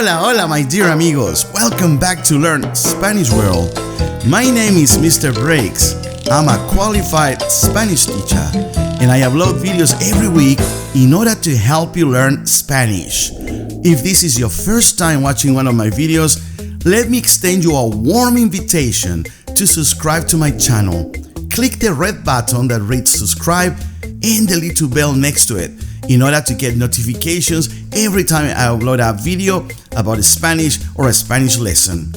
Hola, hola, my dear amigos. Welcome back to Learn Spanish World. My name is Mr. Breaks. I'm a qualified Spanish teacher, and I upload videos every week in order to help you learn Spanish. If this is your first time watching one of my videos, let me extend you a warm invitation to subscribe to my channel. Click the red button that reads subscribe and the little bell next to it in order to get notifications every time I upload a video about Spanish or a Spanish lesson.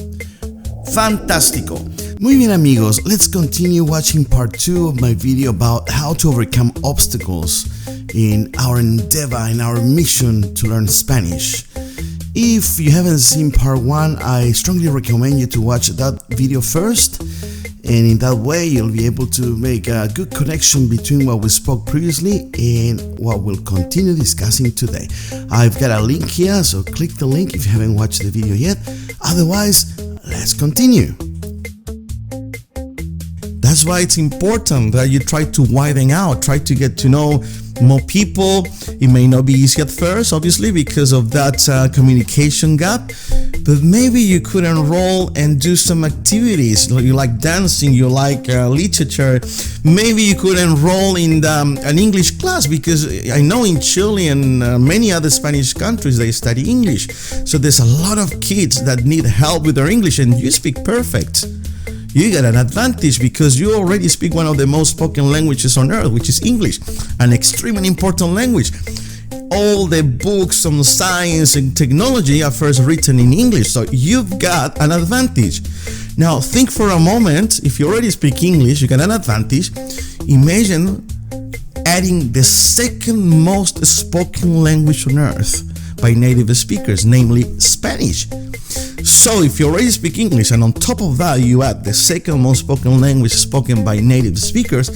Fantástico! Muy bien amigos, let's continue watching part 2 of my video about how to overcome obstacles in our endeavor, in our mission to learn Spanish. If you haven't seen part 1, I strongly recommend you to watch that video first, and in that way you'll be able to make a good connection between what we spoke previously and what we'll continue discussing today. I've got a link here, so click the link if you haven't watched the video yet. Otherwise, let's continue. That's why it's important that you try to widen out, try to get to know more people. It may not be easy at first, obviously, because of that communication gap, but maybe you could enroll and do some activities. You like dancing, you like literature. Maybe you could enroll in an English class, because I know in Chile and many other Spanish countries they study English. So there's a lot of kids that need help with their English, and you speak perfect. You got an advantage because you already speak one of the most spoken languages on earth, which is English, an extremely important language. All the books on science and technology are first written in English, so you've got an advantage. Now think for a moment, if you already speak English, you got an advantage. Imagine adding the second most spoken language on earth by native speakers, namely Spanish. So if you already speak English and on top of that you add the second most spoken language spoken by native speakers,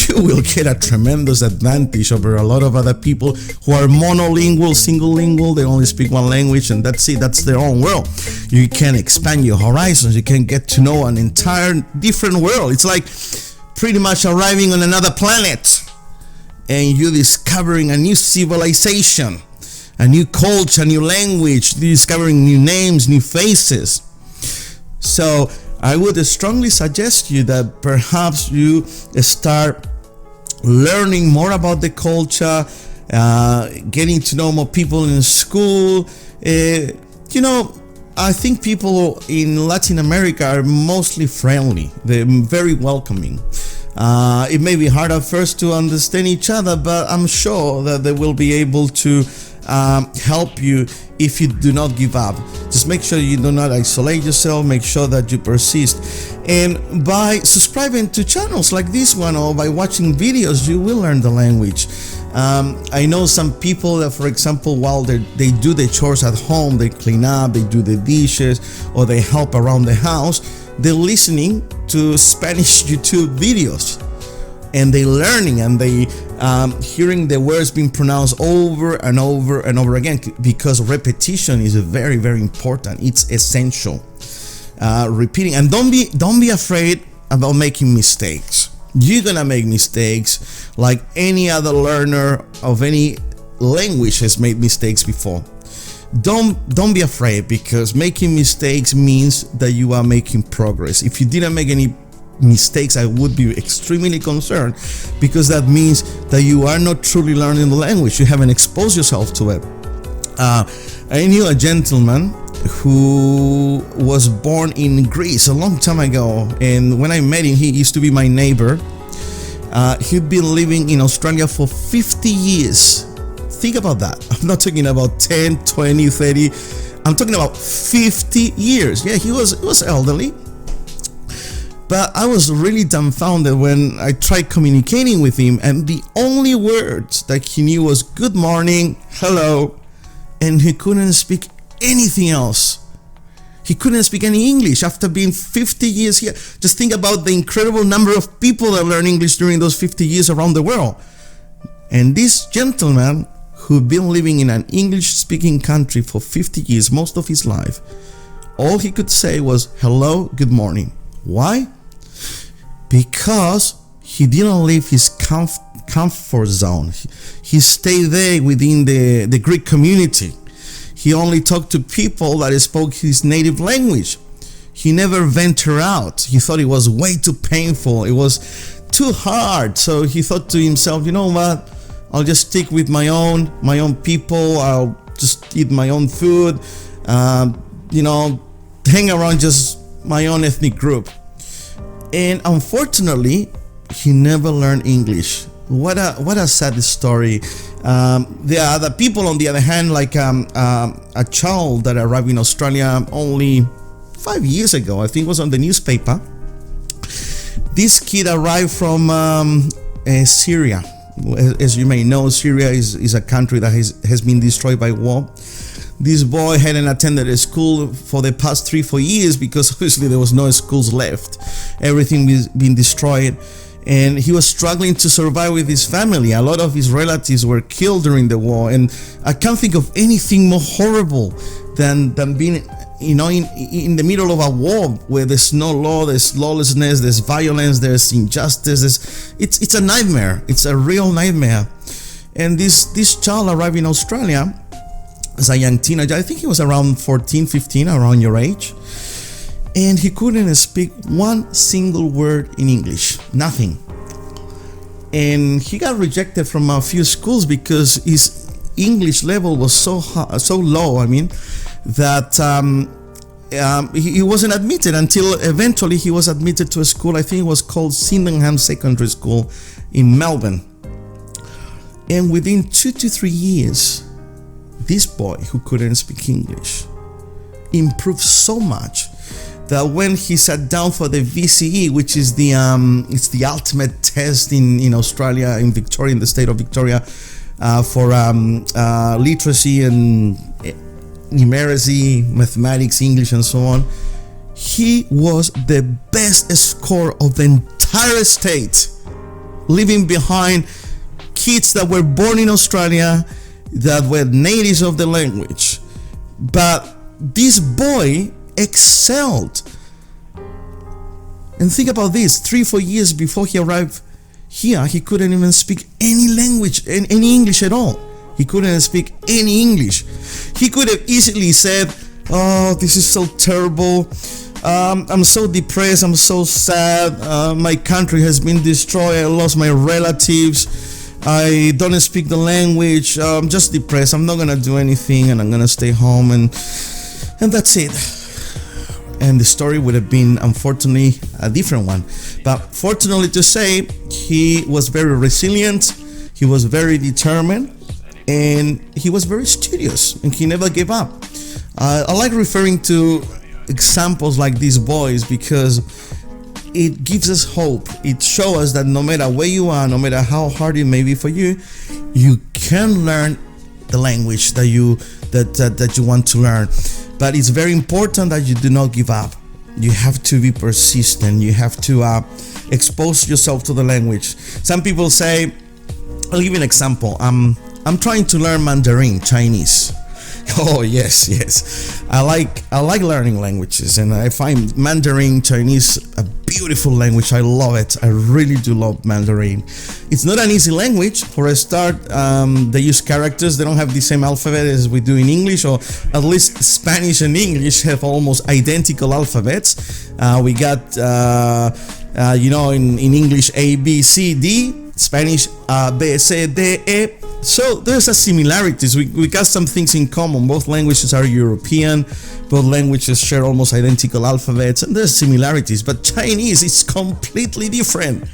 you will get a tremendous advantage over a lot of other people who are monolingual, single lingual, they only speak one language and that's it, that's their own world. You can expand your horizons, you can get to know an entire different world. It's like pretty much arriving on another planet and you discovering a new civilization, a new culture, a new language, discovering new names, new faces. So I would strongly suggest you that perhaps you start learning more about the culture, getting to know more people in school. I think people in Latin America are mostly friendly. They're very welcoming. It may be hard at first to understand each other, but I'm sure that they will be able to help you if you do not give up. Just make sure you do not isolate yourself, make sure that you persist, and by subscribing to channels like this one or by watching videos you will learn the language. I know some people that, for example, while they do the chores at home, they clean up, they do the dishes, or they help around the house, they're listening to Spanish YouTube videos and they learning and they hearing the words being pronounced over and over and over again, because repetition is very, very important. It's essential. Repeating, and don't be afraid about making mistakes. You're gonna make mistakes like any other learner of any language has made mistakes before. Don't be afraid, because making mistakes means that you are making progress. If you didn't make any mistakes, I would be extremely concerned, because that means that you are not truly learning the language. You haven't exposed yourself to it. I knew a gentleman who was born in Greece a long time ago, and when I met him, he used to be my neighbor. He'd been living in Australia for 50 years. Think about that. I'm not talking about 10, 20, 30. I'm talking about 50 years. Yeah, he was elderly. But I was really dumbfounded when I tried communicating with him, and the only words that he knew was good morning, hello, and he couldn't speak anything else. He couldn't speak any English after being 50 years here. Just think about the incredible number of people that learn English during those 50 years around the world. And this gentleman, who'd been living in an English-speaking country for 50 years, most of his life, all he could say was hello, good morning. Why? Because he didn't leave his comfort zone. He stayed there within the Greek community. He only talked to people that spoke his native language. He never ventured out. He thought it was way too painful. It was too hard. So he thought to himself, you know what? I'll just stick with my own people. I'll just eat my own food. Hang around just my own ethnic group. And unfortunately, he never learned English. What a sad story. There are other people, on the other hand, like a child that arrived in Australia only 5 years ago. I think it was on the newspaper. This kid arrived from Syria. As you may know, Syria is a country that has been destroyed by war. This boy hadn't attended a school for the past 3-4 years because obviously there was no schools left. Everything was being destroyed, and he was struggling to survive with his family. A lot of his relatives were killed during the war, and I can't think of anything more horrible than being in the middle of a war where there's no law, there's lawlessness, there's violence, there's injustice. It's a nightmare. It's a real nightmare. And this child arrived in Australia as a young teenager. I think he was around 14, 15, around your age. And he couldn't speak one single word in English. Nothing. And he got rejected from a few schools because his English level was so low, that he wasn't admitted until eventually he was admitted to a school. I think it was called Sydenham Secondary School in Melbourne. And within 2 to 3 years, this boy who couldn't speak English improved so much that when he sat down for the VCE, which is it's the ultimate test in Australia, in Victoria, in the state of Victoria, for literacy and numeracy, mathematics, English, and so on, he was the best scorer of the entire state, leaving behind kids that were born in Australia that were natives of the language. But this boy excelled. And think about this, 3-4 years before he arrived here, he couldn't even speak any language, any English at all. He couldn't speak any English. He could have easily said, oh, this is so terrible. I'm so depressed. I'm so sad. My country has been destroyed. I lost my relatives. I don't speak the language. I'm just depressed. I'm not going to do anything, and I'm going to stay home. And that's it. And the story would have been, unfortunately, a different one. But fortunately to say, he was very resilient. He was very determined. And he was very studious, and he never gave up. I like referring to examples like these boys because it gives us hope. It shows us that no matter where you are, no matter how hard it may be for you, you can learn the language that you want to learn. But it's very important that you do not give up. You have to be persistent. You have to expose yourself to the language. Some people say, I'll give you an example. I'm trying to learn Mandarin, Chinese. Oh yes. I like learning languages, and I find Mandarin Chinese a beautiful language. I love it. I really do love Mandarin. It's not an easy language. For a start, they use characters. They don't have the same alphabet as we do in English, or at least Spanish and English have almost identical alphabets. We got in English A, B, C, D. Spanish B, C, D, E. So there's a similarities. We got some things in common. Both languages are European. Both languages share almost identical alphabets, and there's similarities. But Chinese is completely different.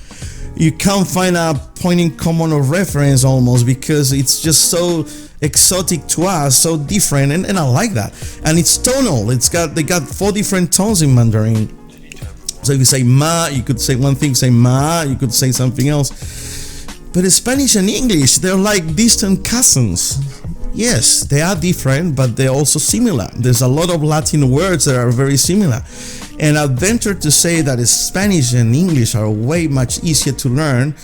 You can't find a point in common of reference almost, because it's just so exotic to us, so different, and I like that. And it's tonal. They got 4 different tones in Mandarin. So if you say ma, you could say one thing. Say ma, you could say something else. But Spanish and English, they're like distant cousins. Yes, they are different, but they're also similar. There's a lot of Latin words that are very similar. And I'd venture to say that Spanish and English are way much easier to learn,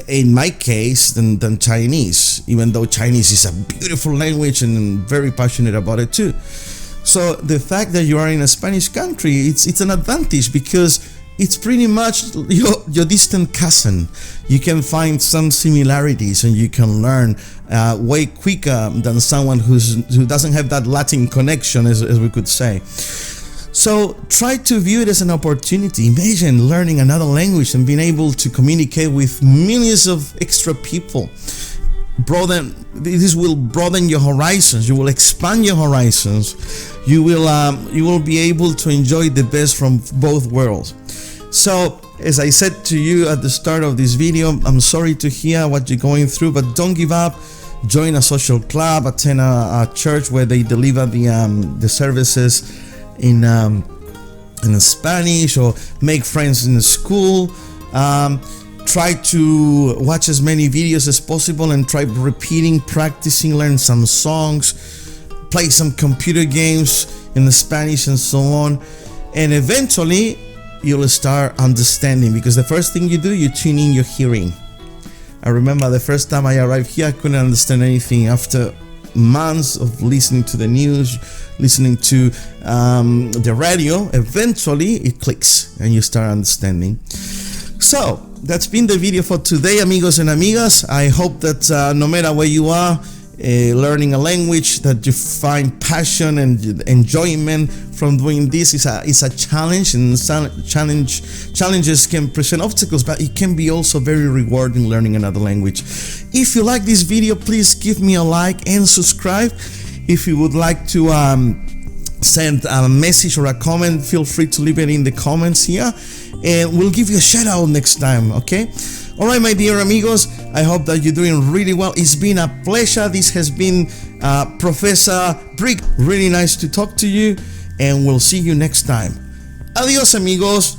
in my case, than Chinese, even though Chinese is a beautiful language and I'm very passionate about it too. So the fact that you are in a Spanish country, it's an advantage, because it's pretty much your distant cousin. You can find some similarities and you can learn way quicker than someone who doesn't have that Latin connection, as we could say. So try to view it as an opportunity. Imagine learning another language and being able to communicate with millions of extra people. This will broaden your horizons. You will expand your horizons. You will be able to enjoy the best from both worlds. So, as I said to you at the start of this video, I'm sorry to hear what you're going through, but don't give up. Join a social club, attend a church where they deliver the services in Spanish, or make friends in the school. Try to watch as many videos as possible and try repeating, practicing, learn some songs, play some computer games in the Spanish and so on, and eventually you'll start understanding, because the first thing you do, you tune in your hearing. I remember the first time I arrived here, I couldn't understand anything. After months of listening to the news, listening to the radio, eventually it clicks and you start understanding. So that's been the video for today, amigos and amigas. I hope that no matter where you are, learning a language, that you find passion and enjoyment from doing this. Is a challenge, and challenges can present obstacles, but it can be also very rewarding learning another language. If you like this video, please give me a like and subscribe. If you would like to send a message or a comment, feel free to leave it in the comments here, and we'll give you a shout out next time, okay? Alright, my dear amigos, I hope that you're doing really well. It's been a pleasure. This has been Professor Brick. Really nice to talk to you, and we'll see you next time. Adios, amigos.